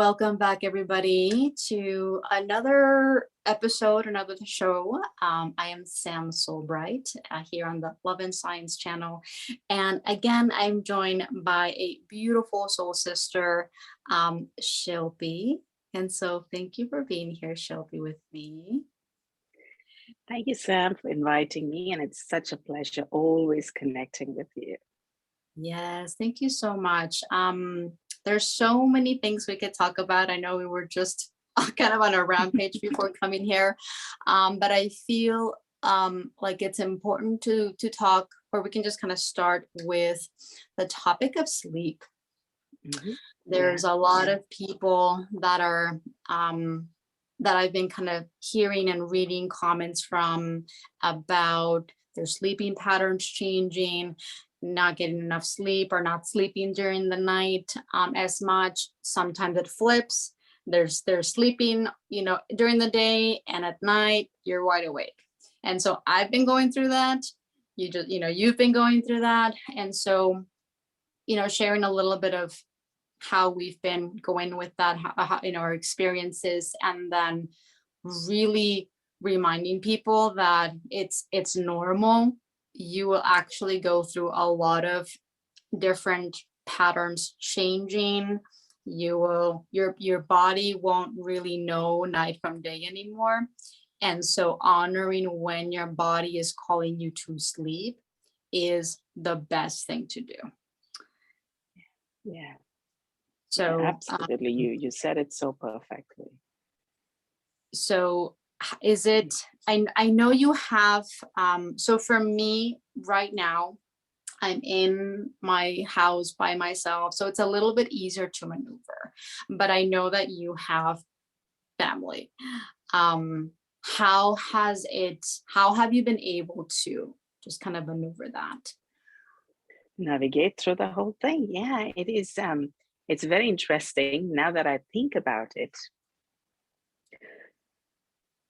Welcome back, everybody, to another episode, another show. I am Sam SolBright here on the Love and Science channel. And again, I'm joined by a beautiful soul sister, Shilpi. And so thank you for being here, Shilpi, with me. Thank you, Sam, for inviting me. And it's such a pleasure always connecting with you. Yes, thank you so much. There's so many things we could talk about. I know we were just kind of on a rampage before coming here, but I feel like it's important to talk, or we can just kind of start with the topic of sleep. Mm-hmm. There's a lot of people that are that I've been kind of hearing and reading comments from about their sleeping patterns changing, not getting enough sleep or not sleeping during the night as much. Sometimes it flips. They're sleeping, during the day, and at night you're wide awake. And so I've been going through that. You've been going through that. And so, sharing a little bit of how we've been going with that, how, our experiences, and then really reminding people that it's normal. You will actually go through a lot of different patterns changing. Your body won't really know night from day anymore. And so honoring when your body is calling you to sleep is the best thing to do. Yeah. So absolutely. You said it so perfectly. So is it, I know you have, so for me right now, I'm in my house by myself, so it's a little bit easier to maneuver, but I know that you have family. How have you been able to just kind of maneuver that? Navigate through the whole thing. Yeah, it is. It's very interesting now that I think about it.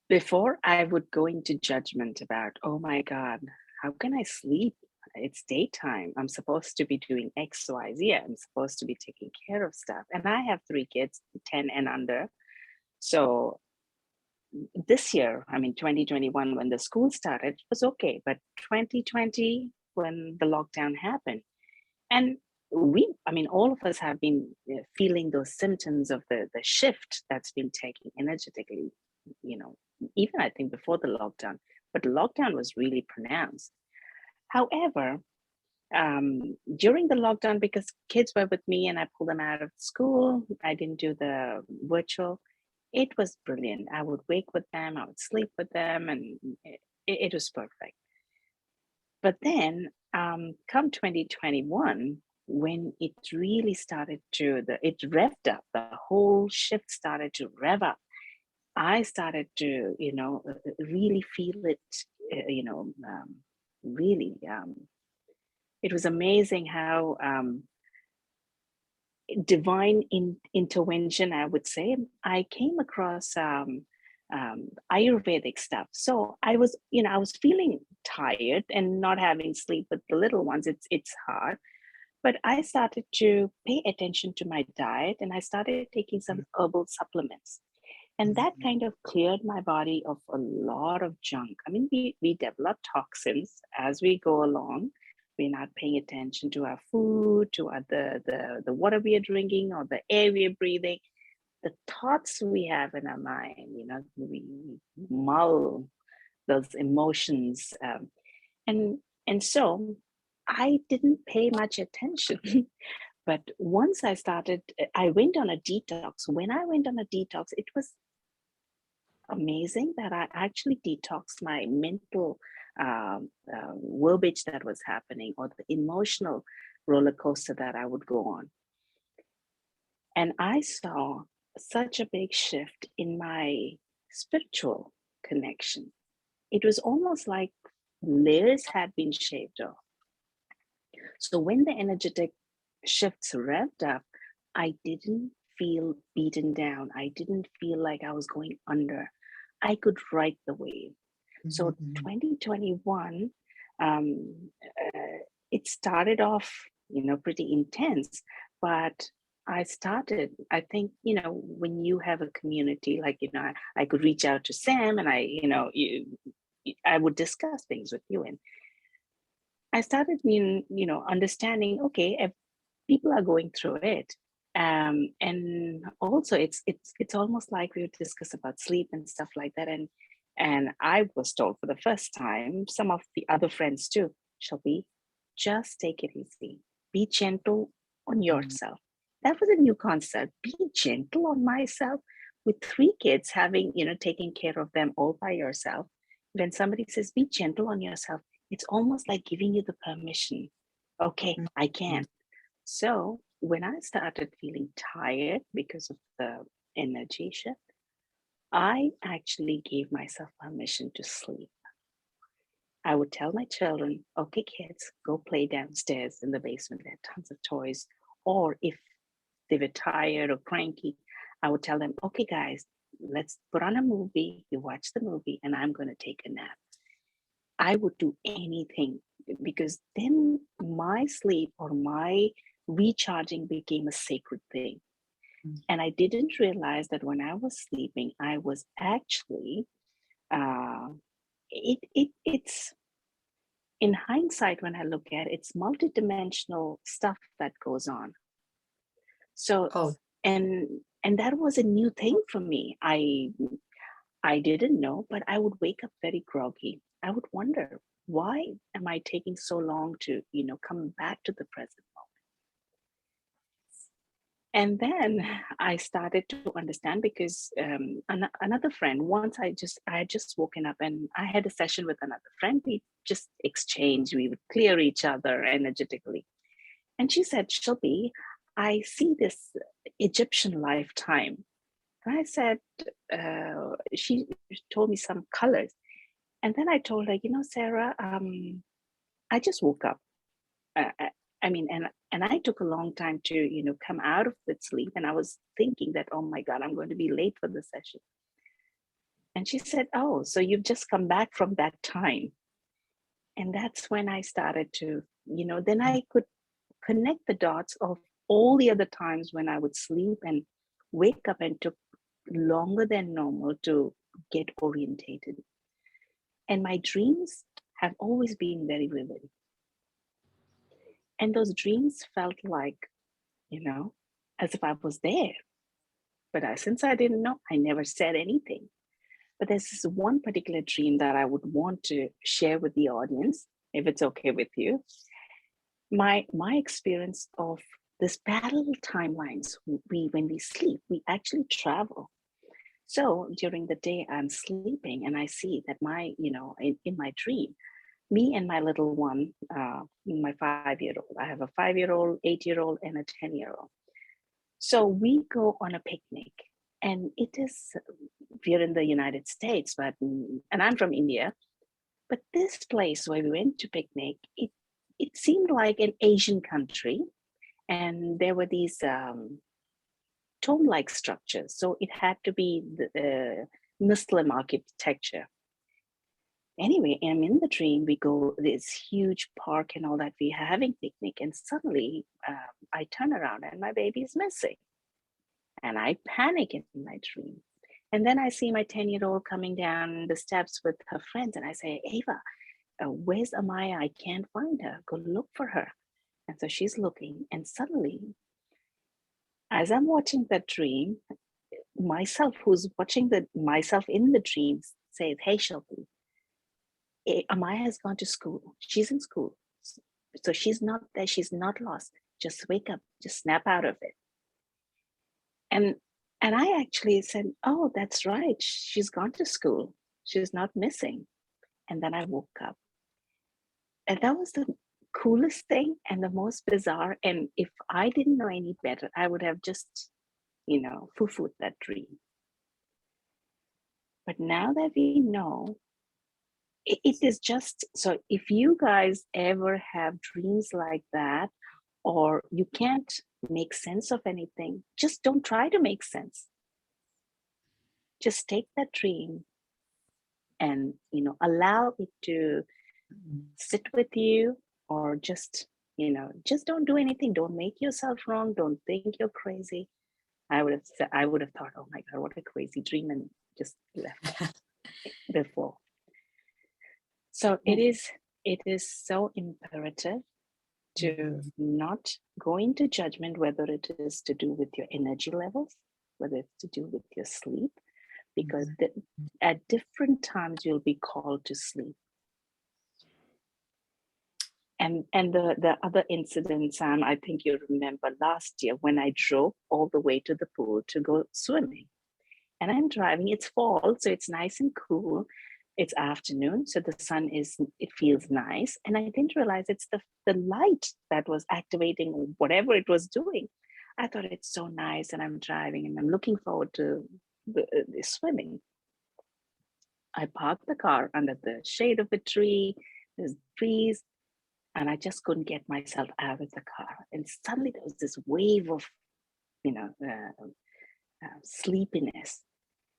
Before I would go into judgment about, oh my God, how can I sleep? It's daytime. I'm supposed to be doing X, Y, Z. I'm supposed to be taking care of stuff. And I have 3 kids, 10 and under. So this year, 2021, when the school started, it was okay. But 2020, when the lockdown happened, and all of us have been feeling those symptoms of the shift that's been taking energetically, even I think before the lockdown, but the lockdown was really pronounced. However, during the lockdown, because kids were with me and I pulled them out of school, I didn't do the virtual. It was brilliant. I would wake with them, I would sleep with them, and it was perfect. But then come 2021, when it really started it revved up, the whole shift started to rev up. I started to, really feel it, really. It was amazing how divine intervention, I would say. I came across Ayurvedic stuff. So I was feeling tired and not having sleep with the little ones. It's hard. But I started to pay attention to my diet, and I started taking some herbal supplements. And that kind of cleared my body of a lot of junk. We develop toxins as we go along. We're not paying attention to our food, to the water we are drinking, or the air we are breathing, the thoughts we have in our mind. We mull those emotions, and so I didn't pay much attention. But once I went on a detox. When I went on a detox, it was amazing that I actually detoxed my mental verbiage that was happening, or the emotional roller coaster that I would go on. And I saw such a big shift in my spiritual connection. It was almost like layers had been shaved off. So when the energetic shifts revved up, I didn't feel beaten down. I didn't feel like I was going under. I could ride the wave. So 2021, it started off, pretty intense, but I started, I think, when you have a community, like, I could reach out to Sam and I would discuss things with you. And I started, understanding, okay, if people are going through it. And also it's almost like we would discuss about sleep and stuff like that. And I was told for the first time, some of the other friends too, Shilpi, just take it easy. Be gentle on yourself. That was a new concept. Be gentle on myself with 3 kids having, taking care of them all by yourself. When somebody says, be gentle on yourself, it's almost like giving you the permission. Okay, I can. So when I started feeling tired because of the energy shift, I actually gave myself permission to sleep. I would tell my children, okay, kids, go play downstairs in the basement. There are tons of toys. Or if they were tired or cranky, I would tell them, okay, guys, let's put on a movie. You watch the movie and I'm going to take a nap. I would do anything because then my sleep or my recharging became a sacred thing. And I didn't realize that when I was sleeping, I was actually, it's in hindsight, when I look at it, it's multidimensional stuff that goes on. So, Oh, and that was a new thing for me. I didn't know, but I would wake up very groggy. I would wonder, why am I taking so long to, come back to the present moment? And then I started to understand because another friend, once I had just woken up and I had a session with another friend. We just exchanged, we would clear each other energetically. And she said, Shilpi, I see this Egyptian lifetime. And I said, she told me some colors. And then I told her, Sarah, I just woke up. I mean, and I took a long time to, come out of that sleep. And I was thinking that, oh my God, I'm going to be late for the session. And she said, oh, so you've just come back from that time. And that's when I started to, then I could connect the dots of all the other times when I would sleep and wake up and took longer than normal to get orientated. And my dreams have always been very vivid. And those dreams felt like, as if I was there. But since I didn't know, I never said anything. But there's this one particular dream that I would want to share with the audience, if it's okay with you. My experience of this parallel timelines, when we sleep, we actually travel. So during the day, I'm sleeping and I see that in my dream, me and my little one, my 5-year-old, I have a 5-year-old, 8-year-old, and a 10-year-old. So we go on a picnic, and we're in the United States, and I'm from India. But this place where we went to picnic, it seemed like an Asian country, and there were these tomb-like structures. So it had to be the Muslim architecture. Anyway, I'm in the dream. We go this huge park and all that. We're having picnic, and suddenly I turn around and my baby is missing, and I panic in my dream. And then I see my 10-year-old coming down the steps with her friends, and I say, Ava, where's Amaya? I can't find her. Go look for her. And so she's looking, and suddenly, as I'm watching that dream, myself, who's watching myself in the dreams, says, hey, Shilpi, Amaya has gone to school. She's in school. So she's not there. She's not lost. Just wake up. Just snap out of it. And I actually said, oh, that's right. She's gone to school. She's not missing. And then I woke up. And that was the coolest thing and the most bizarre. And if I didn't know any better, I would have just, foo-fooed that dream. But now that we know, it is just, so if you guys ever have dreams like that, or you can't make sense of anything, just don't try to make sense. Just take that dream and, allow it to sit with you, or just, just don't do anything. Don't make yourself wrong. Don't think you're crazy. I would have thought, oh my God, what a crazy dream, and just left before. So it is so imperative to not go into judgment, whether it is to do with your energy levels, whether it's to do with your sleep, because at different times you'll be called to sleep. And the other incident, Sam, I think you remember last year when I drove all the way to the pool to go swimming. And I'm driving, it's fall, so it's nice and cool. It's afternoon, so the sun it feels nice. And I didn't realize it's the light that was activating whatever it was doing. I thought it's so nice, and I'm driving and I'm looking forward to the swimming. I parked the car under the shade of a tree, there's trees, and I just couldn't get myself out of the car. And suddenly there was this wave of, sleepiness.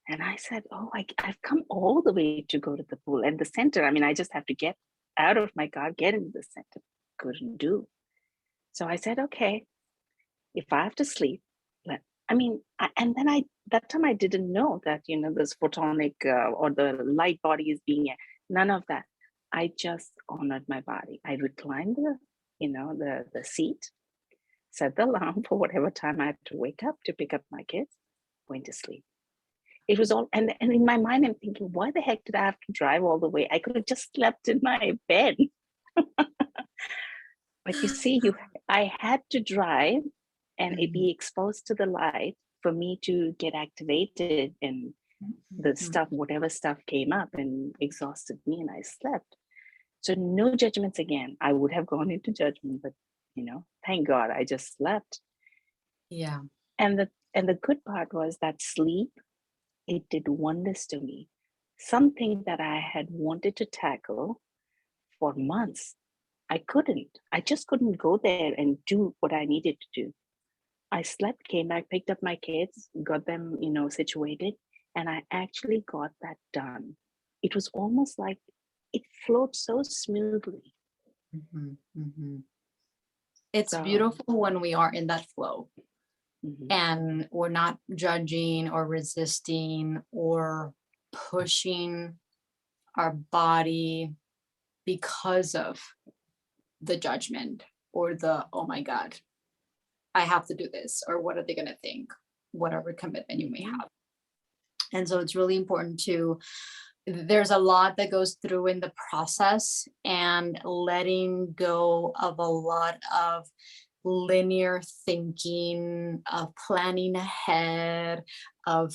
And I said, oh, I've come all the way to go to the pool and the center. I mean, I just have to get out of my car, get into the center. Couldn't do. So I said, okay, if I have to sleep, that time I didn't know that, this photonic or the light body is being, none of that. I just honored my body. I reclined the seat, set the alarm for whatever time I had to wake up to pick up my kids, went to sleep. It was all, and in my mind, I'm thinking, why the heck did I have to drive all the way? I could have just slept in my bed. But you see, I had to drive and be exposed to the light for me to get activated, and the stuff, whatever stuff came up and exhausted me, and I slept. So no judgments again. I would have gone into judgment, but thank God I just slept. Yeah. And the good part was that sleep, it did wonders to me. Something that I had wanted to tackle for months, I just couldn't go there and do what I needed to do. I slept, came back, picked up my kids, got them, situated, and I actually got that done. It was almost like it flowed so smoothly. It's beautiful when we are in that flow. And we're not judging or resisting or pushing our body because of the judgment or the, oh my God, I have to do this, or what are they going to think, whatever commitment you may have. And so it's really important there's a lot that goes through in the process, and letting go of a lot of linear thinking, of planning ahead, of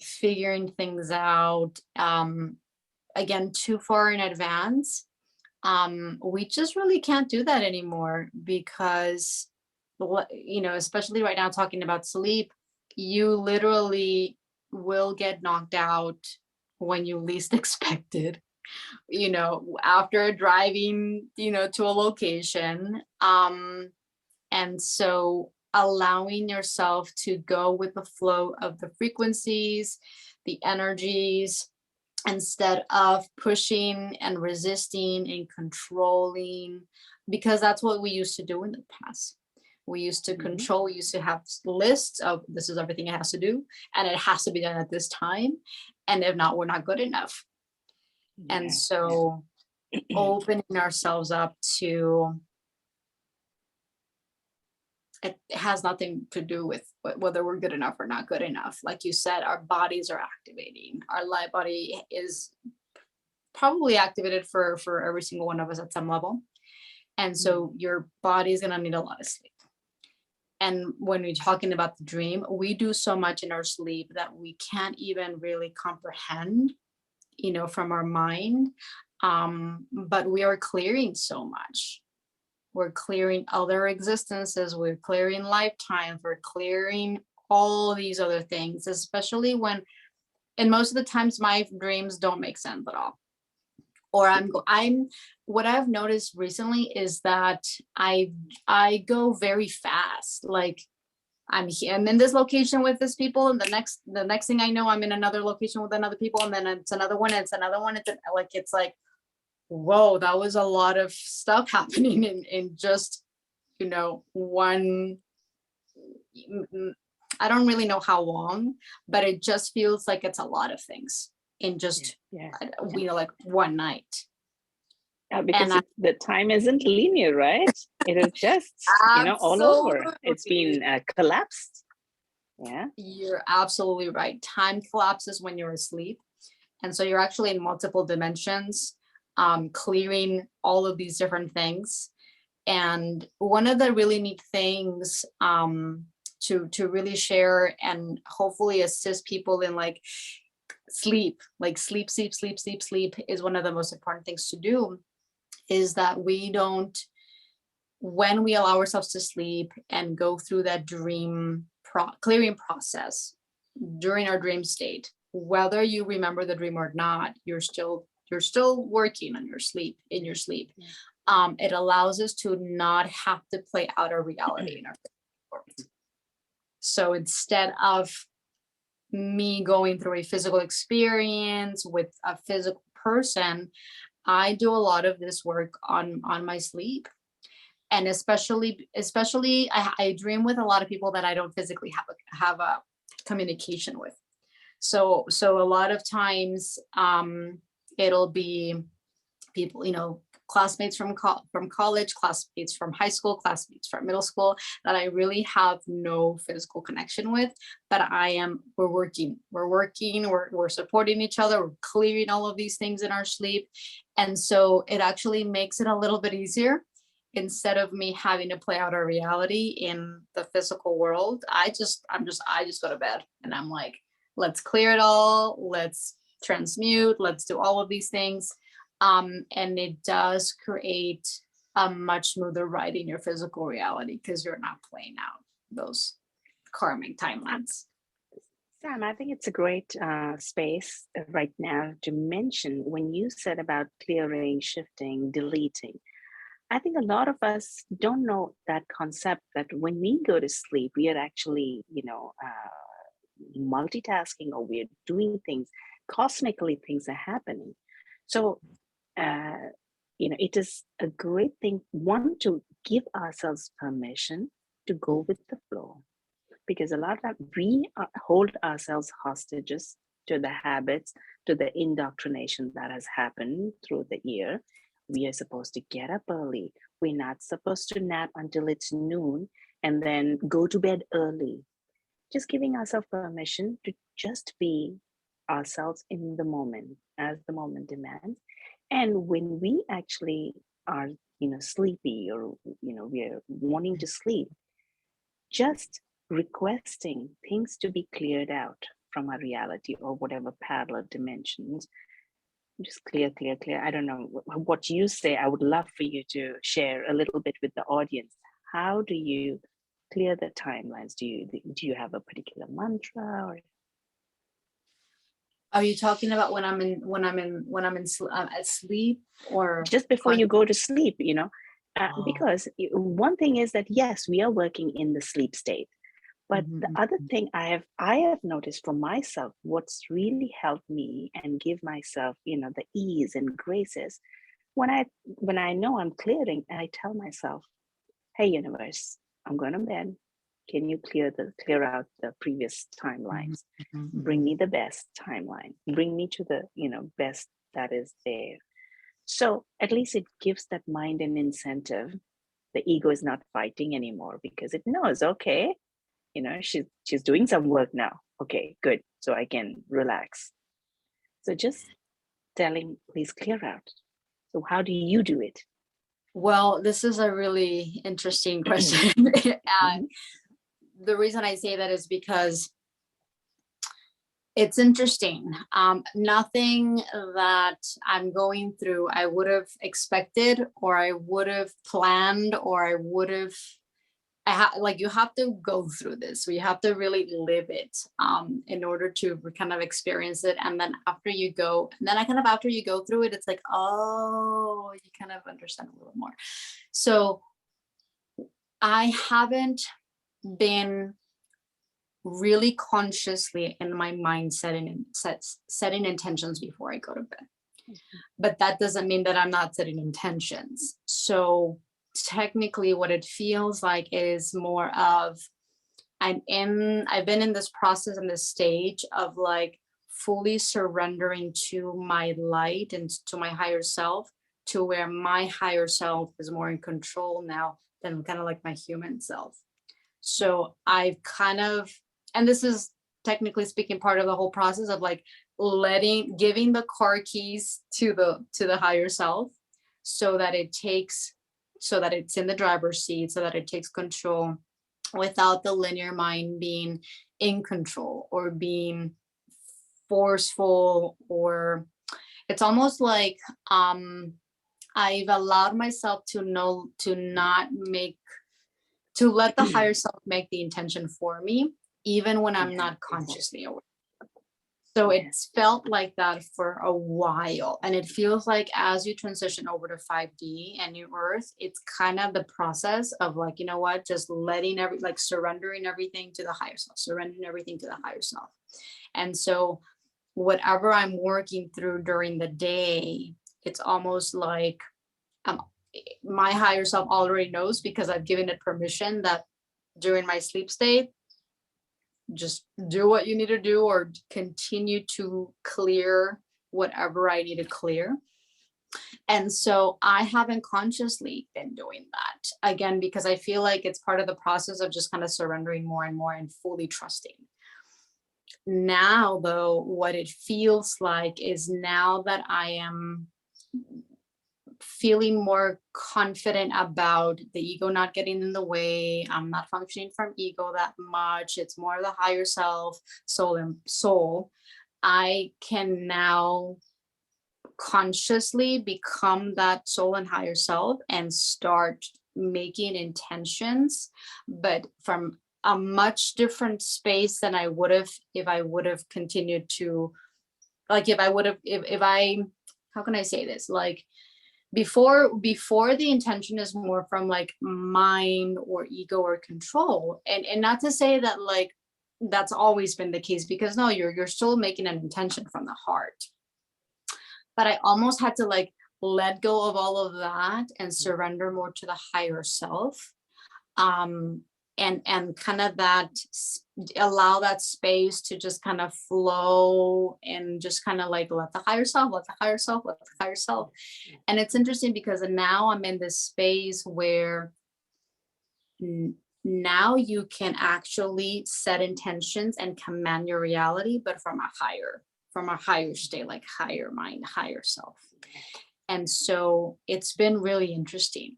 figuring things out, again, too far in advance. We just really can't do that anymore, because, especially right now, talking about sleep, you literally will get knocked out when you least expect it, after driving, to a location. And so allowing yourself to go with the flow of the frequencies, the energies, instead of pushing and resisting and controlling, because that's what we used to do in the past. We used to control, we used to have lists of, this is everything it has to do, and it has to be done at this time. And if not, we're not good enough. And so opening ourselves up to, it has nothing to do with whether we're good enough or not good enough. Like you said, our bodies are activating. Our light body is probably activated for every single one of us at some level. And so your body is going to need a lot of sleep. And when we're talking about the dream, we do so much in our sleep that we can't even really comprehend, from our mind. But we are clearing so much. We're clearing other existences, we're clearing lifetimes, we're clearing all these other things, especially when, and most of the times my dreams don't make sense at all. Or what I've noticed recently is that I go very fast. Like I'm in this location with this people, and the next thing I know, I'm in another location with another people, and then it's another one, it's another one. It's like, whoa, that was a lot of stuff happening in just one, I don't really know how long, but it just feels like it's a lot of things in just like one night. Because And the time isn't linear, right? It is just, all over. It's been collapsed. Yeah. You're absolutely right. Time collapses when you're asleep. And so you're actually in multiple dimensions, clearing all of these different things. And one of the really neat things to really share and hopefully assist people in like sleep is one of the most important things to do, is that we don't, when we allow ourselves to sleep and go through that dream clearing process during our dream state, whether you remember the dream or not, you're still working on your sleep, in your sleep. It allows us to not have to play out our reality in our world. So instead of me going through a physical experience with a physical person, I do a lot of this work on my sleep. And especially I dream with a lot of people that I don't physically have a communication with. So a lot of times it'll be people, classmates from college, classmates from high school, classmates from middle school that I really have no physical connection with, but we're working, we're supporting each other, we're clearing all of these things in our sleep. And so it actually makes it a little bit easier. Instead of me having to play out our reality in the physical world, I just go to bed and I'm like, let's clear it all, let's transmute, let's do all of these things. And it does create a much smoother ride in your physical reality because you're not playing out those karmic timelines. Sam, I think it's a great space right now to mention when you said about clearing, shifting, deleting. I think a lot of us don't know that concept that when we go to sleep, we are actually, multitasking, or we're doing things, cosmically things are happening. So, it is a great thing, one, to give ourselves permission to go with the flow. Because a lot of that we hold ourselves hostages to the habits, to the indoctrination that has happened through the year. We are supposed to get up early. We're not supposed to nap until it's noon and then go to bed early. Just giving ourselves permission to just be ourselves in the moment as the moment demands. And when we actually are, sleepy, or, we're wanting to sleep, just requesting things to be cleared out from our reality or whatever parallel dimensions. Just clear. I don't know what you say. I would love for you to share a little bit with the audience. How do you clear the timelines? Do you have a particular mantra? Or are you talking about when I'm asleep, or just before you go to sleep? Because one thing is that yes, we are working in the sleep state. But the other thing I have noticed for myself, what's really helped me and give myself, the ease and graces, when I know I'm clearing, and I tell myself, hey, universe, I'm going to bed. Can you clear out the previous timelines? Bring me the best timeline. Bring me to the, best that is there. So at least it gives that mind an incentive. The ego is not fighting anymore because it knows, okay, she's doing some work now. Okay, good. So I can relax. So just telling, please clear out. So how do you do it? Well, this is a really interesting question. The reason I say that is because it's interesting. Nothing that I'm going through, I would have expected, or I would have planned, or I would have, you have to go through this. So you have to really live it in order to kind of experience it. And then after you go through it, it's like, oh, you kind of understand a little more. So I haven't been really consciously in my mind setting intentions before I go to bed. But that doesn't mean that I'm not setting intentions. So technically what it feels like is more of I've been in this process and this stage of like fully surrendering to my light and to my higher self, to where my higher self is more in control now than kind of like my human self. So I've kind of, and this is technically speaking part of the whole process of like giving the car keys to the higher self, so that it's in the driver's seat, so that it takes control without the linear mind being in control or being forceful. Or it's almost like I've allowed myself to let the higher self make the intention for me, even when I'm not consciously aware. So it's felt like that for a while. And it feels like as you transition over to 5D and New Earth, it's kind of the process of like, you know what, just surrendering everything to the higher self, surrendering everything to the higher self. And so whatever I'm working through during the day, it's almost like my higher self already knows, because I've given it permission that during my sleep state, just do what you need to do or continue to clear whatever I need to clear. And so I haven't consciously been doing that, again, because I feel like it's part of the process of just kind of surrendering more and more and fully trusting. Now, though, what it feels like is now that I am feeling more confident about the ego not getting in the way. I'm not functioning from ego that much. It's more the higher self, soul. I can now consciously become that soul and higher self and start making intentions, but from a much different space than I would have if I would have continued to, like, how can I say this? Like, before the intention is more from like mind or ego or control, and not to say that like that's always been the case, because no, you're still making an intention from the heart, but I almost had to like let go of all of that and surrender more to the higher self, and kind of allow that space to just kind of flow and just kind of like let the higher self. And it's interesting because now I'm in this space where now you can actually set intentions and command your reality, but from a higher state, like higher mind, higher self. And so it's been really interesting,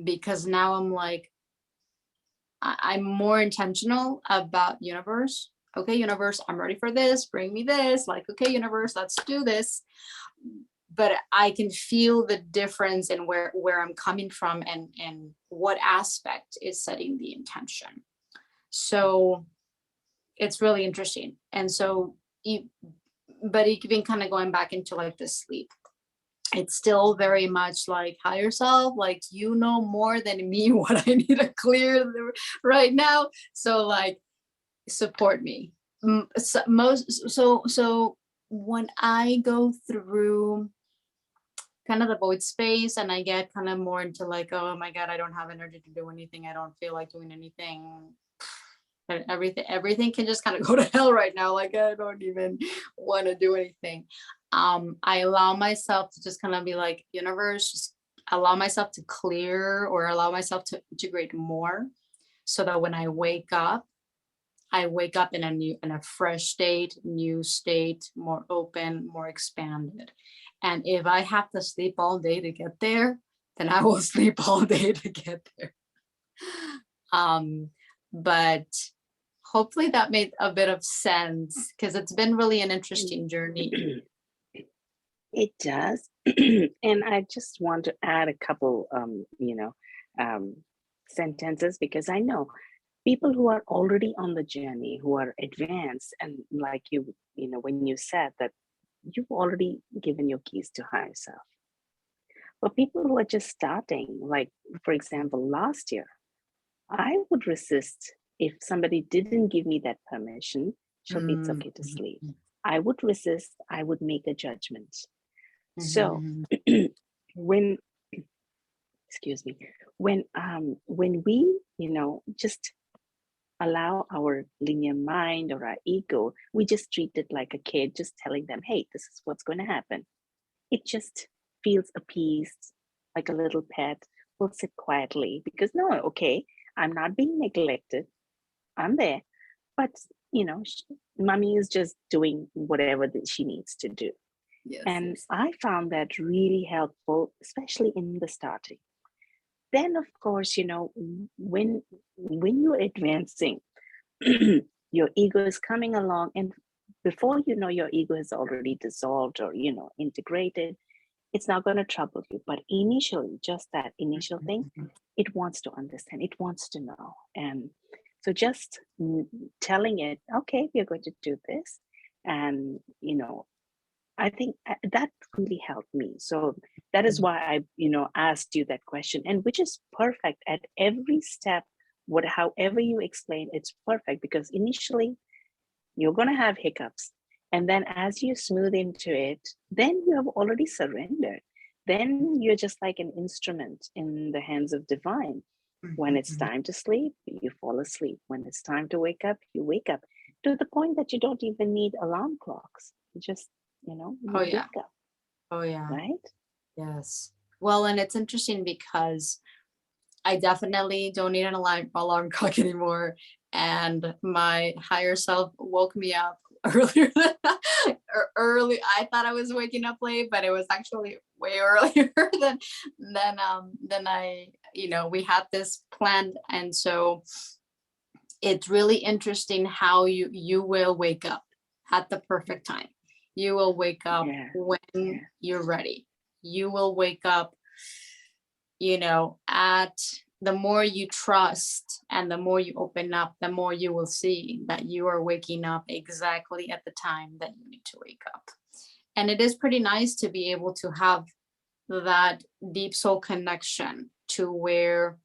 because now I'm like, I'm more intentional about universe. Okay, universe, I'm ready for this. Bring me this. Like, okay, universe, let's do this. But I can feel the difference in where I'm coming from and what aspect is setting the intention. So it's really interesting. And so, but even kind of going back into like the sleep, it's still very much like higher self, like, you know more than me what I need to clear right now. So like, support me. So when I go through kind of the void space and I get kind of more into like, oh my God, I don't have energy to do anything. I don't feel like doing anything. Everything can just kind of go to hell right now. Like, I don't even want to do anything. I allow myself to just kind of be like, universe, just allow myself to clear or allow myself to integrate more, so that when I wake up in a fresh state, new state, more open, more expanded. And if I have to sleep all day to get there, then I will sleep all day to get there. But hopefully that made a bit of sense, because it's been really an interesting journey. It does. And I just want to add a couple, sentences, because I know people who are already on the journey, who are advanced, and like when you said that you've already given your keys to higher self. But people who are just starting, like, for example, last year, I would resist if somebody didn't give me that permission. Shilpi, it's okay to sleep. I would resist. I would make a judgment. So when excuse me, when we, just allow our linear mind or our ego, we just treat it like a kid, just telling them, hey, this is what's going to happen. It just feels appeased, like a little pet will sit quietly because no, okay, I'm not being neglected. I'm there. But, mommy is just doing whatever that she needs to do. Yes. And Yes. I found that really helpful, especially in the starting. Then, of course, when you're advancing, your ego is coming along, and before you know, your ego has already dissolved or integrated. It's not going to trouble you, but initially, just that initial thing, it wants to understand, it wants to know. And so just telling it, okay, we're going to do this, and I think that really helped me. So that is why I asked you that question, and which is perfect at every step. However you explain, it's perfect, because initially you're going to have hiccups, and then as you smooth into it, then you have already surrendered. Then you're just like an instrument in the hands of divine. When it's time to sleep, you fall asleep. When it's time to wake up, you wake up, to the point that you don't even need alarm clocks. You just you wake up. Oh yeah. Right? Yes. Well, and it's interesting because I definitely don't need an alarm clock anymore. And my higher self woke me up earlier early. I thought I was waking up late, but it was actually way earlier than I, we had this planned. And so it's really interesting how you will wake up at the perfect time. You will wake up when you're ready. You will wake up, at the more you trust and the more you open up, the more you will see that you are waking up exactly at the time that you need to wake up. And it is pretty nice to be able to have that deep soul connection to where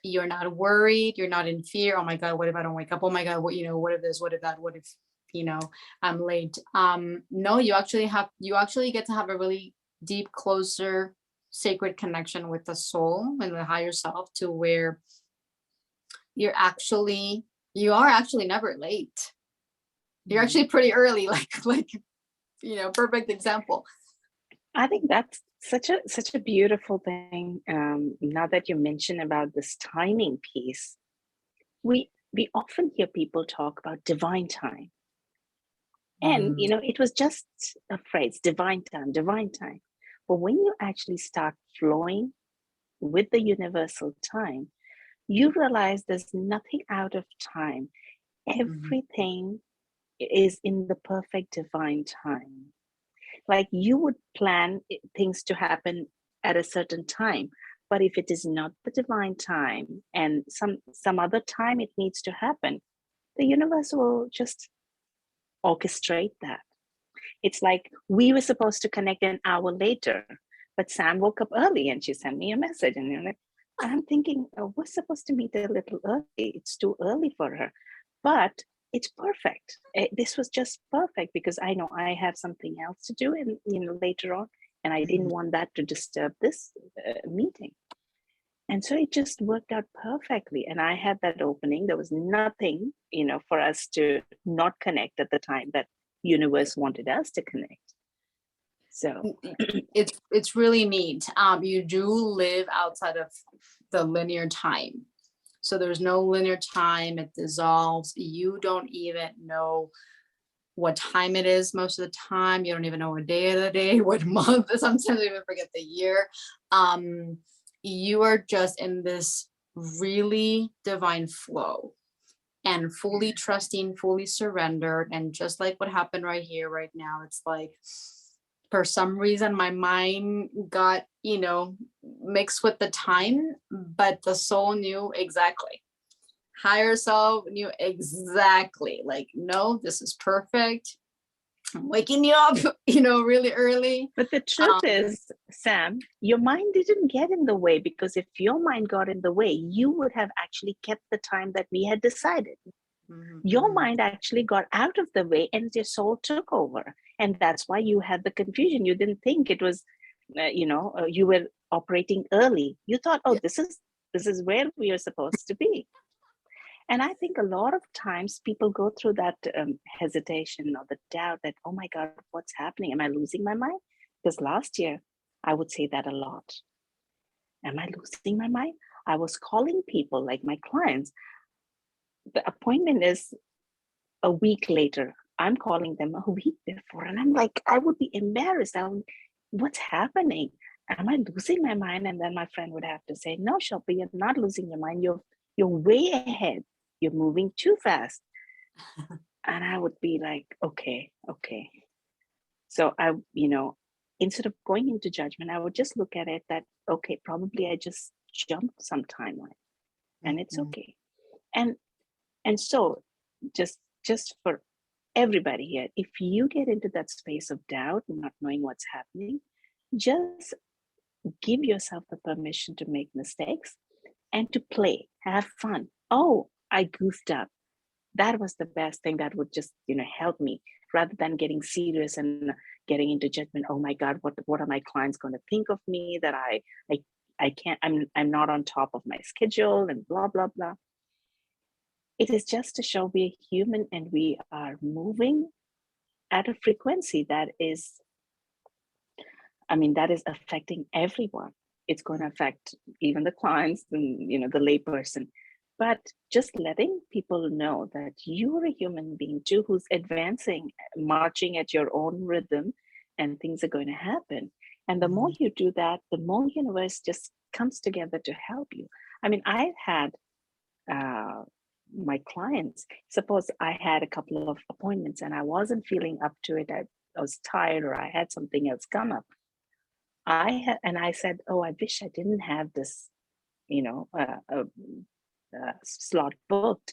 you're not worried, you're not in fear. Oh my God, what if I don't wake up? Oh my God, what if this, what if that, what if, I'm late. No, you actually get to have a really deep, closer, sacred connection with the soul and the higher self, to where you are actually never late. You're actually pretty early, like perfect example. I think that's such a beautiful thing. Now that you mention about this timing piece, we often hear people talk about divine time. And it was just a phrase, divine time, divine time. But when you actually start flowing with the universal time, you realize there's nothing out of time. Everything is in the perfect divine time. Like you would plan things to happen at a certain time, but if it is not the divine time and some other time it needs to happen, the universe will just orchestrate that. It's like we were supposed to connect an hour later, but Sam woke up early and she sent me a message, and I'm thinking, we're supposed to meet a little early. It's too early for her, but it's perfect. This was just perfect because I know I have something else to do, and later on, and I didn't want that to disturb this meeting. And so it just worked out perfectly. And I had that opening. There was nothing, for us to not connect at the time that universe wanted us to connect. So it's really neat. You do live outside of the linear time. So there's no linear time. It dissolves. You don't even know what time it is most of the time. You don't even know what day of the day, what month. Sometimes you even forget the year. You are just in this really divine flow and fully trusting, fully surrendered. And just like what happened right here, right now, it's like, for some reason, my mind got, mixed with the time, but the soul knew exactly. Higher self knew exactly, like, no, this is perfect. I'm waking you up, really early. But the truth is, Sam, your mind didn't get in the way, because if your mind got in the way, you would have actually kept the time that we had decided. Your mind actually got out of the way and your soul took over. And that's why you had the confusion. You didn't think it was you were operating early. You thought, oh, this is where we are supposed to be. And I think a lot of times people go through that hesitation or the doubt that, oh my God, what's happening? Am I losing my mind? Because last year I would say that a lot. Am I losing my mind? I was calling people like my clients. The appointment is a week later. I'm calling them a week before. And I'm like, I would be embarrassed. What's happening? Am I losing my mind? And then my friend would have to say, no, Shilpi, you're not losing your mind. You're way ahead. You're moving too fast. And I would be like, okay. So instead of going into judgment, I would just look at it that, okay, probably I just jumped some timeline and it's okay. And so just for everybody here, if you get into that space of doubt, not knowing what's happening, just give yourself the permission to make mistakes and to play, have fun. Oh, I goofed up. That was the best thing that would just, help me, rather than getting serious and getting into judgment. Oh my God, what are my clients going to think of me, that I can't, I'm not on top of my schedule and blah, blah, blah. It is just to show we're human and we are moving at a frequency that is affecting everyone. It's going to affect even the clients and, the layperson. But just letting people know that you're a human being too, who's advancing, marching at your own rhythm, and things are going to happen. And the more you do that, the more universe just comes together to help you. I've had my clients, suppose I had a couple of appointments and I wasn't feeling up to it. I was tired, or I had something else come up. I said, oh, I wish I didn't have this, slot booked.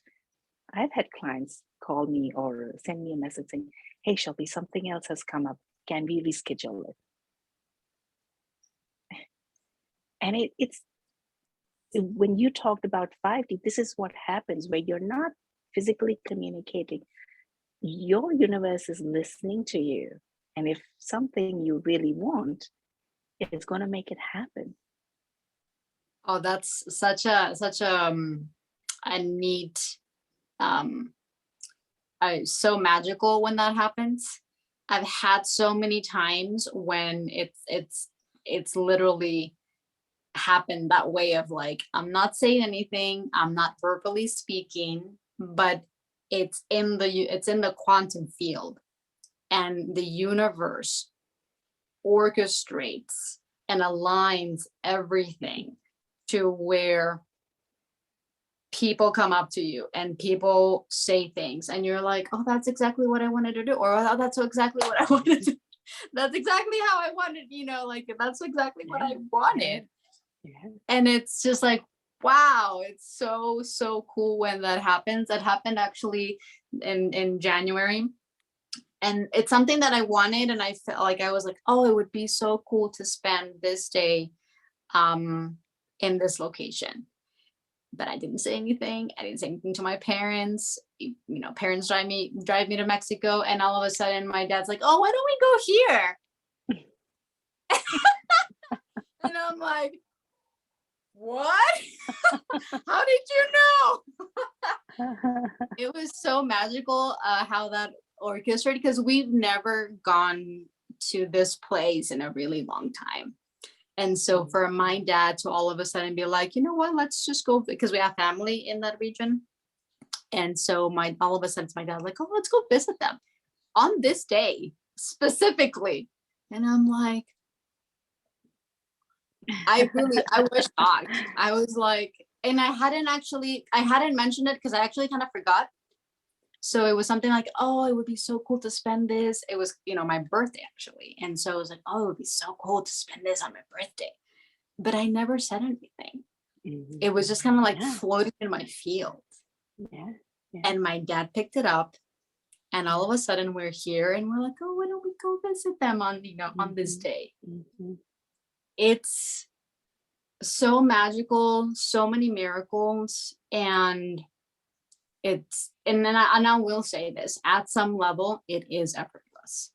I've had clients call me or send me a message saying, hey, Shilpi, something else has come up. Can we reschedule it? And it's when you talked about 5D, this is what happens where you're not physically communicating. Your universe is listening to you. And if something you really want, it's going to make it happen. Oh, that's such a neat, so magical when that happens. I've had so many times when it's literally happened that way of like, I'm not saying anything, I'm not verbally speaking, but it's in the quantum field, and the universe orchestrates and aligns everything to where people come up to you and people say things and you're like, oh, that's exactly what I wanted to do, or oh, that's exactly what I wanted to do. That's exactly how I wanted, like that's exactly what I wanted. Yeah. And it's just like, wow, it's so cool when that happens. That happened actually in January. And it's something that I wanted, and I felt like I was like, oh, it would be so cool to spend this day in this location. But I didn't say anything. I didn't say anything to my parents. Parents drive me to Mexico, and all of a sudden my dad's like, oh, why don't we go here? And I'm like, what? How did you know? It was so magical how that orchestrated, because we've never gone to this place in a really long time. And so for my dad to all of a sudden be like, you know what, let's just go, because we have family in that region. And so all of a sudden my dad's like, oh, let's go visit them on this day specifically. And I'm like, I was shocked. I was like, and I hadn't mentioned it because I actually kind of forgot. So it was something like, oh, it would be so cool to spend this. It was, my birthday actually. And so I was like, oh, it would be so cool to spend this on my birthday. But I never said anything. Mm-hmm. It was just kind of like floating in my field. Yeah. And my dad picked it up. And all of a sudden we're here and we're like, oh, why don't we go visit them on, on this day? Mm-hmm. It's so magical, so many miracles. And then I will say this, at some level, it is effortless.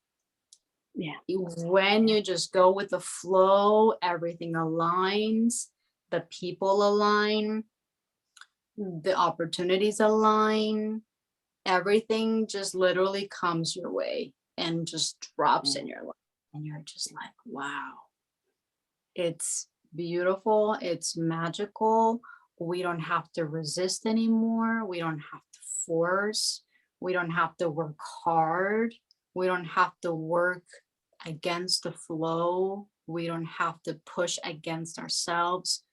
Yeah. When you just go with the flow, everything aligns, the people align, the opportunities align, everything just literally comes your way and just drops in your life. And you're just like, wow, it's beautiful, it's magical. We don't have to resist anymore. We don't have to force. We don't have to work hard. We don't have to work against the flow. We don't have to push against ourselves,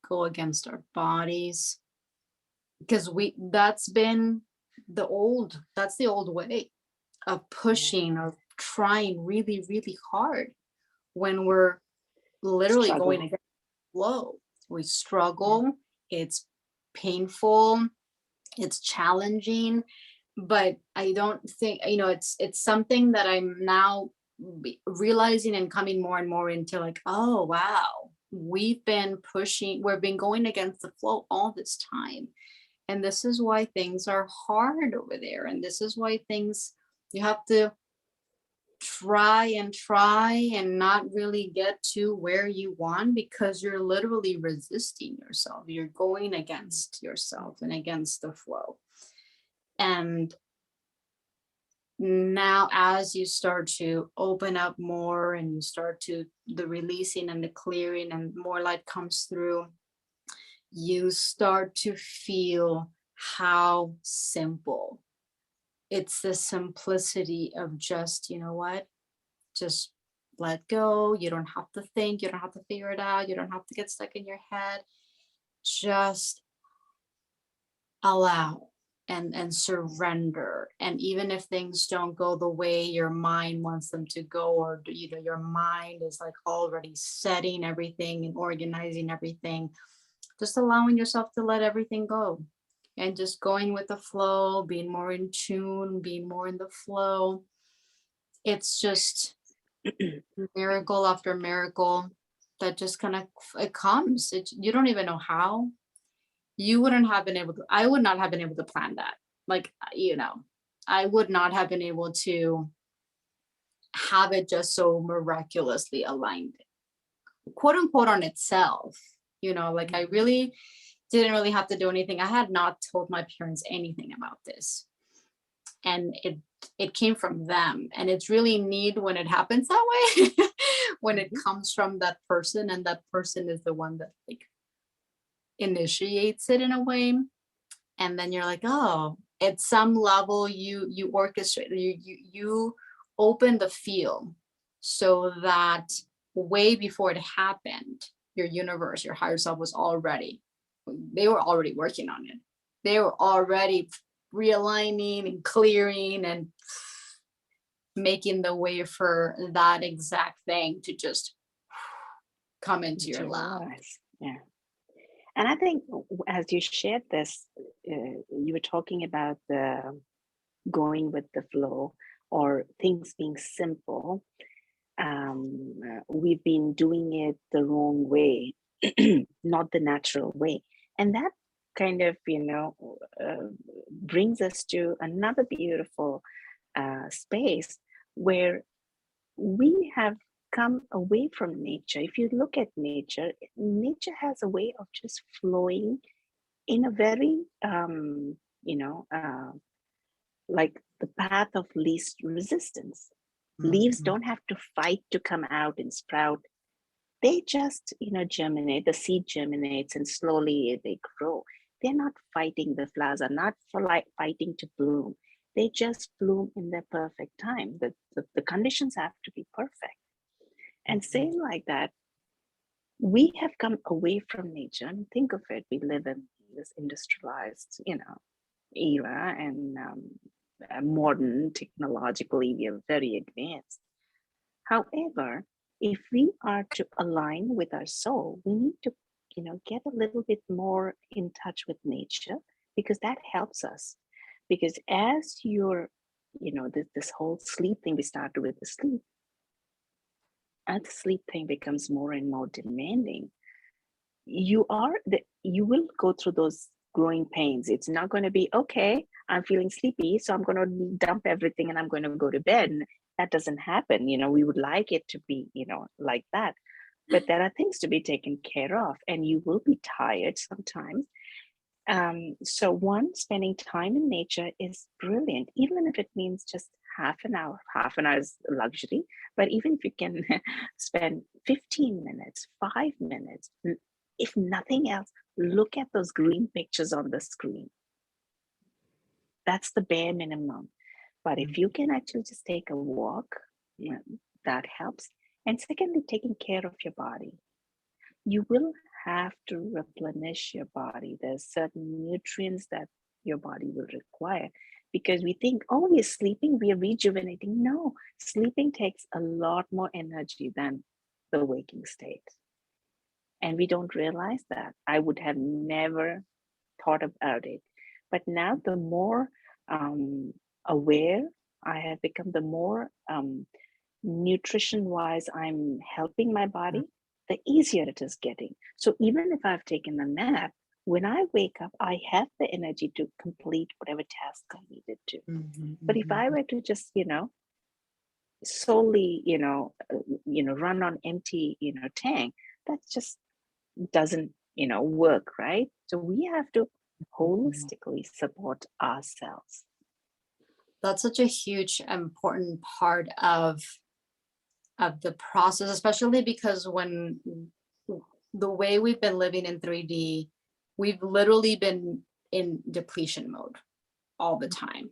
go against our bodies. Because that's been that's the old way of pushing or trying really, really hard when we're literally going against the flow. We struggle, it's painful, it's challenging, but I don't think, it's something that I'm now realizing and coming more and more into, like, oh wow, we've been going against the flow all this time. And this is why things are hard over there. And this is why you have to try and not really get to where you want, because you're literally resisting yourself. You're going against yourself and against the flow. And now as you start to open up more and you start to the releasing and the clearing and more light comes through, you start to feel how simple. It's the simplicity of just, you know what, just let go. You don't have to think, you don't have to figure it out, you don't have to get stuck in your head. Just allow and surrender. And even if things don't go the way your mind wants them to go, or your mind is like already setting everything and organizing everything, just allowing yourself to let everything go and just going with the flow, being more in tune, being more in the flow. It's just miracle after miracle that just kind of, it comes. You don't even know how. You wouldn't have been able to, I would not have been able to plan that. Like, I would not have been able to have it just so miraculously aligned, quote unquote, on itself. Like, I really didn't really have to do anything. I had not told my parents anything about this. And it came from them. And it's really neat when it happens that way, when it comes from that person, and that person is the one that like initiates it in a way. And then you're like, oh, at some level you orchestrate, you open the field so that way before it happened, your universe, your higher self they were already working on it. They were already realigning and clearing and making the way for that exact thing to just come into your lap. Yeah. And I think as you shared this, you were talking about the going with the flow or things being simple. We've been doing it the wrong way, not the natural way. And that kind of, brings us to another beautiful space where we have come away from nature. If you look at nature, nature has a way of just flowing in a very, like the path of least resistance. Leaves don't have to fight to come out and sprout. They just, germinate, the seed germinates and slowly they grow. They're not fighting, the flowers are not fighting to bloom. They just bloom in their perfect time. The conditions have to be perfect. And same like that, we have come away from nature. And think of it, we live in this industrialized, era, and modern technologically, we are very advanced. However, if we are to align with our soul, we need to, get a little bit more in touch with nature, because that helps us. Because as you're, this whole sleep thing, we started with the sleep. As the sleep thing becomes more and more demanding, you will go through those growing pains. It's not going to be, okay, I'm feeling sleepy, so I'm going to dump everything and I'm going to go to bed. that doesn't happen. We would like it to be, like that. But there are things to be taken care of, and you will be tired sometimes. So one, spending time in nature is brilliant, even if it means just half an hour. Half an hour is a luxury, but even if you can spend 15 minutes, 5 minutes, if nothing else, look at those green pictures on the screen. That's the bare minimum. But if you can actually just take a walk, that helps. And secondly, taking care of your body. You will have to replenish your body. There's certain nutrients that your body will require, because we think, oh, we're sleeping, we are rejuvenating. No, sleeping takes a lot more energy than the waking state. And we don't realize that. I would have never thought about it. But now the more aware I have become, the more nutrition-wise I'm helping my body, the easier it is getting. So even if I've taken a nap, when I wake up, I have the energy to complete whatever task I needed to. But if I were to just, solely, run on empty, tank, that just doesn't, work, right? So we have to holistically support ourselves. That's such a huge, important part of the process, especially because when the way we've been living in 3D, we've literally been in depletion mode all the time.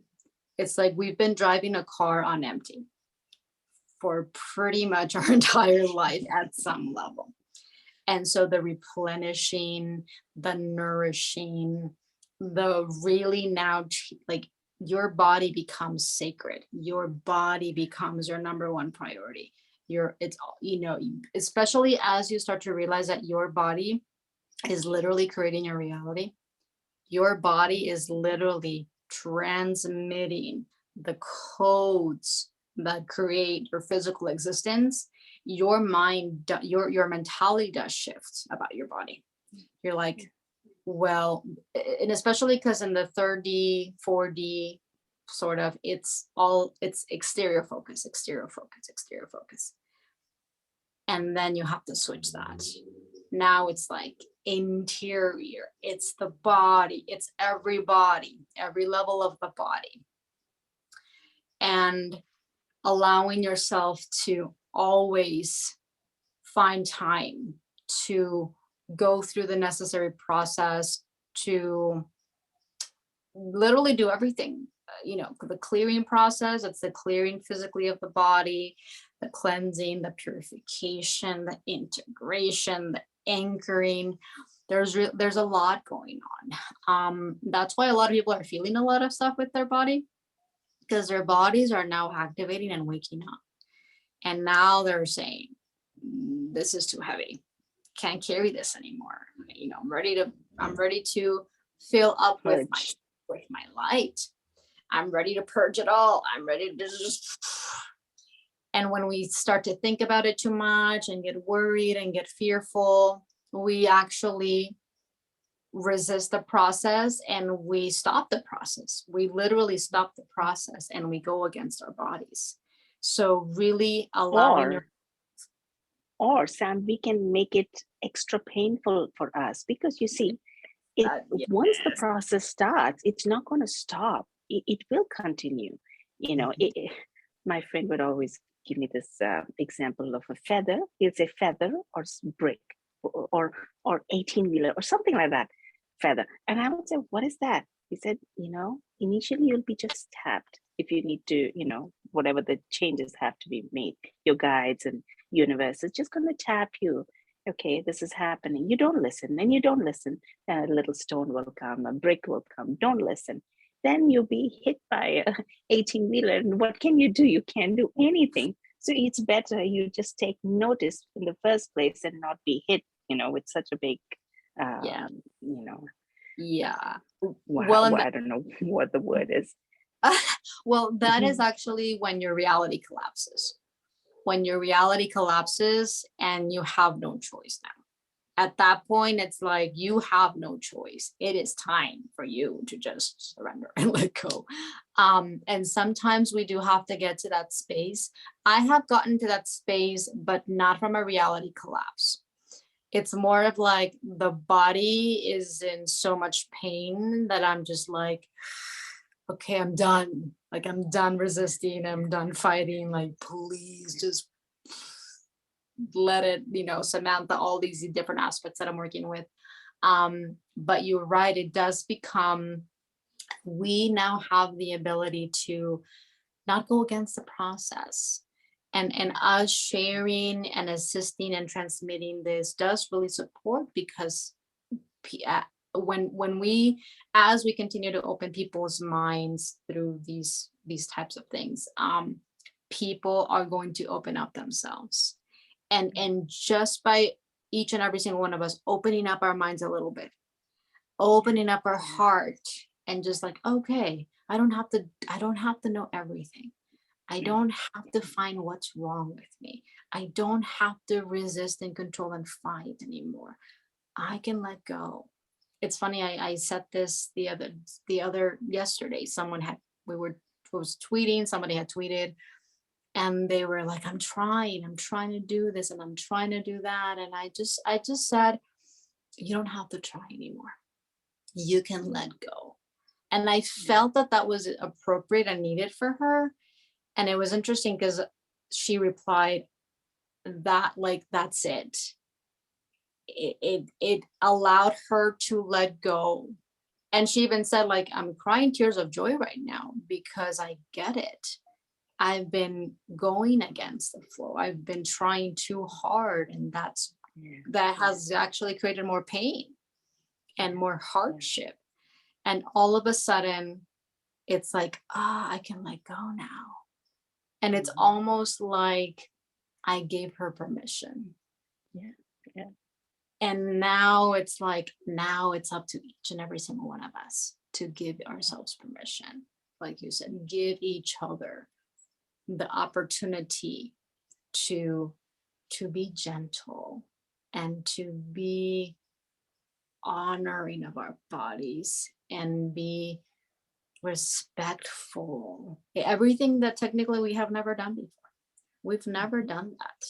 It's like we've been driving a car on empty for pretty much our entire life at some level. And so the replenishing, the nourishing, the really now, like, your body becomes sacred. Your body becomes your number one priority. Especially as you start to realize that your body is literally creating your reality. Your body is literally transmitting the codes that create your physical existence. Your mind, your mentality does shift about your body. You're like, well, and especially because in the 3D, 4D sort of, it's exterior focus. And then you have to switch that. Now it's like interior, it's the body, it's every level of the body. And allowing yourself to always find time to go through the necessary process to literally do everything. The clearing process, it's the clearing physically of the body, the cleansing, the purification, the integration, the anchoring. There's a lot going on. That's why a lot of people are feeling a lot of stuff with their body, because their bodies are now activating and waking up. And now they're saying, this is too heavy. Can't carry this anymore. I'm ready to fill up with my light. I'm ready to purge it all. I'm ready to just. And when we start to think about it too much and get worried and get fearful, we actually resist the process and we stop the process. We literally stop the process and we go against our bodies. So really allowing or Sam, we can make it extra painful for us, because you see, once the process starts, it's not going to stop. It will continue. My friend would always give me this example of a feather. It's a feather or brick or 18-wheeler or something like that, feather. And I would say, what is that? He said, initially you'll be just tapped if you need to, whatever the changes have to be made. Your guides and universe is just going to tap you. Okay, this is happening. You don't listen. Then you don't listen. Then a little stone will come, a brick will come. Don't listen. Then you'll be hit by a 18-wheeler. And what can you do? You can't do anything. So it's better you just take notice in the first place and not be hit, with such a big, Yeah. Well, I don't know what the word is. Well, that is actually when your reality collapses. When your reality collapses and you have no choice now. at that point, it's like you have no choice. It is time for you to just surrender and let go. And sometimes we do have to get to that space. I have gotten to that space, but not from a reality collapse. It's more of like the body is in so much pain that I'm just like, okay, I'm done. Like, I'm done resisting. I'm done fighting. Like, please just let it, Samantha, all these different aspects that I'm working with. But you're right, it does become, we now have the ability to not go against the process. And us sharing and assisting and transmitting this does really support, because when we, as we continue to open people's minds through these types of things, people are going to open up themselves. And just by each and every single one of us opening up our minds a little bit, opening up our heart, and just like, okay, I don't have to know everything. I don't have to find what's wrong with me. I don't have to resist and control and fight anymore. I can let go. It's funny, I said this the other yesterday. Was tweeting, somebody had tweeted, and they were like, I'm trying to do this, and I'm trying to do that. And I just said, you don't have to try anymore. You can let go. And I felt that was appropriate and needed for her. And it was interesting because she replied that, like, that's it. It allowed her to let go. And she even said, like, I'm crying tears of joy right now because I get it. I've been going against the flow. I've been trying too hard, and that has actually created more pain and more hardship. And all of a sudden, it's like, I can let go now. And it's almost like I gave her permission. Yeah. And now it's like, now it's up to each and every single one of us to give ourselves permission. Like you said, give each other the opportunity to be gentle and to be honoring of our bodies and be respectful. Everything that technically we have never done before. We've never done that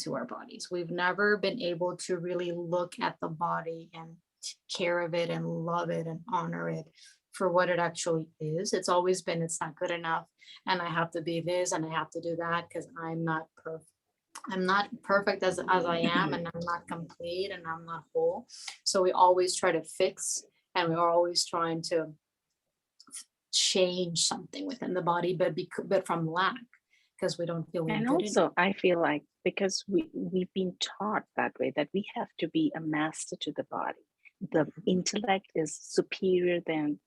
to our bodies. We've never been able to really look at the body and take care of it and love it and honor it for what it actually is. It's always been, it's not good enough, and I have to be this and I have to do that because I'm not perfect. I'm not perfect as I am, and I'm not complete, and I'm not whole. So we always try to fix, and we are always trying to change something within the body, but from lack, because we don't feel And good also, enough. I feel like because we've been taught that way, that we have to be a master to the body. The intellect is superior than,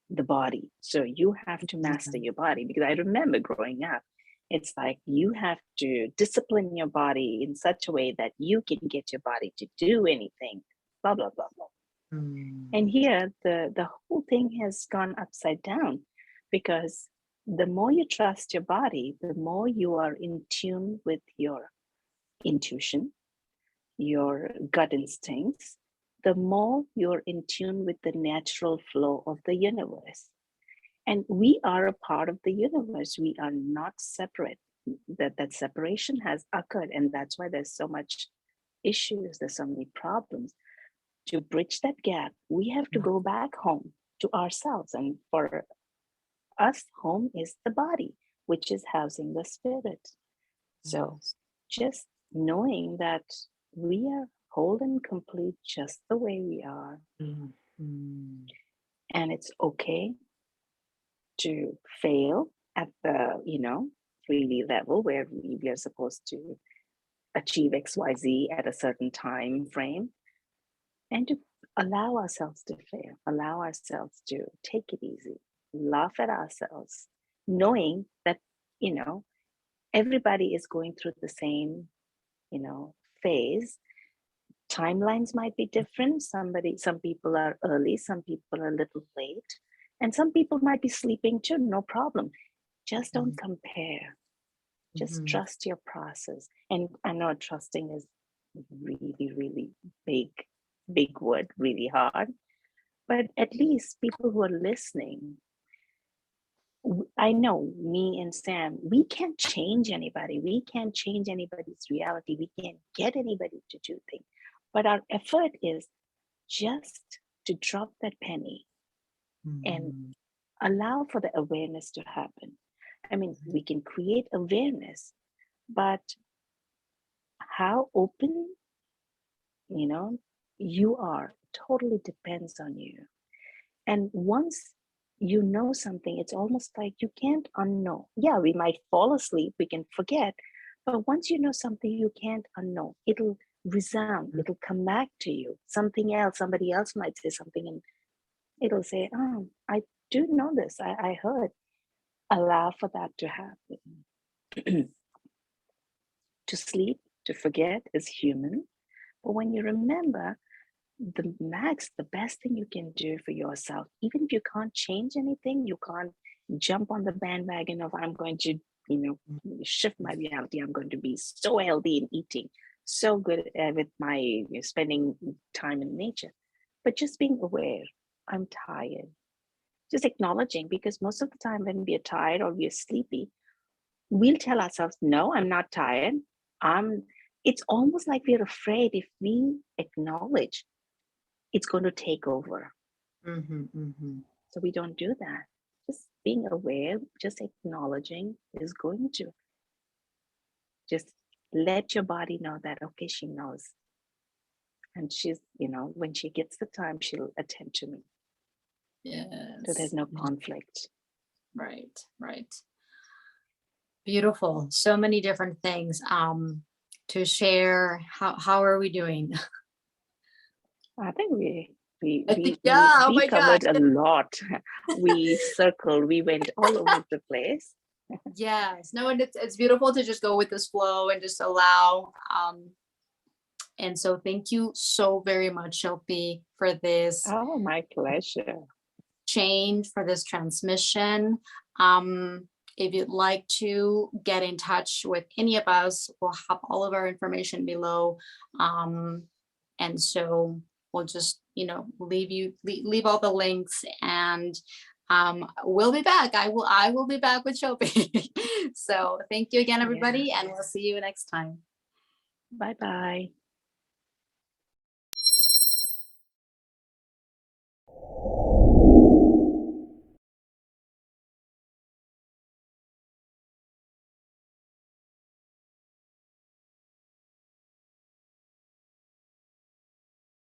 the body. So you have to master your body, because I remember growing up, it's like you have to discipline your body in such a way that you can get your body to do anything, blah, blah, blah, blah. And here, the whole thing has gone upside down, because the more you trust your body, the more you are in tune with your intuition, your gut instincts, the more you're in tune with the natural flow of the universe. And we are a part of the universe. We are not separate. That separation has occurred, and that's why there's so much issues, there's so many problems. To bridge that gap, we have to go back home to ourselves. And for us, home is the body, which is housing the spirit. So just knowing that we are whole and complete just the way we are. And it's okay to fail at the, 3D level, where we are supposed to achieve XYZ at a certain time frame, and to allow ourselves to fail, allow ourselves to take it easy, laugh at ourselves, knowing that, everybody is going through the same, phase. Timelines might be different. Some people are early, some people are a little late, and some people might be sleeping too, no problem. Just don't compare. Just trust your process. And I know trusting is really, really big word, really hard. But at least people who are listening, I know me and Sam, we can't change anybody. We can't change anybody's reality. We can't get anybody to do things. But our effort is just to drop that penny and allow for the awareness to happen. I mean, we can create awareness, but how open, you are totally depends on you. And once you know something, it's almost like you can't unknow. Yeah, we might fall asleep, we can forget, but once you know something, you can't unknow. It'll resound, it'll come back to you. Something else, somebody else might say something, and it'll say, oh, I do know this, I heard. Allow for that to happen. To sleep, to forget is human. But when you remember, the best thing you can do for yourself, even if you can't change anything, you can't jump on the bandwagon of I'm going to, shift my reality. I'm going to be so healthy in eating, so good with my spending time in nature. But just being aware, I'm tired. Just acknowledging, because most of the time when we are tired or we are sleepy, we'll tell ourselves, no, I'm not tired. It's almost like we're afraid if we acknowledge, it's going to take over. So we don't do that. Just being aware, just acknowledging is going to just let your body know that, okay, she knows. And she's, when she gets the time, she'll attend to me. Yes. So there's no conflict. Right. Beautiful. So many different things to share. How are we doing? I think we God. covered a lot. We circled, we went all over the place. Yes. No, and it's beautiful to just go with this flow and just allow. And so thank you so very much, Shilpi, for this. Oh, my pleasure. Change, for this transmission. If you'd like to get in touch with any of us, we'll have all of our information below. And so we'll just, leave all the links, and we'll be back. I will be back with Shilpi. So thank you again, everybody, and we'll see you next time. Bye-bye.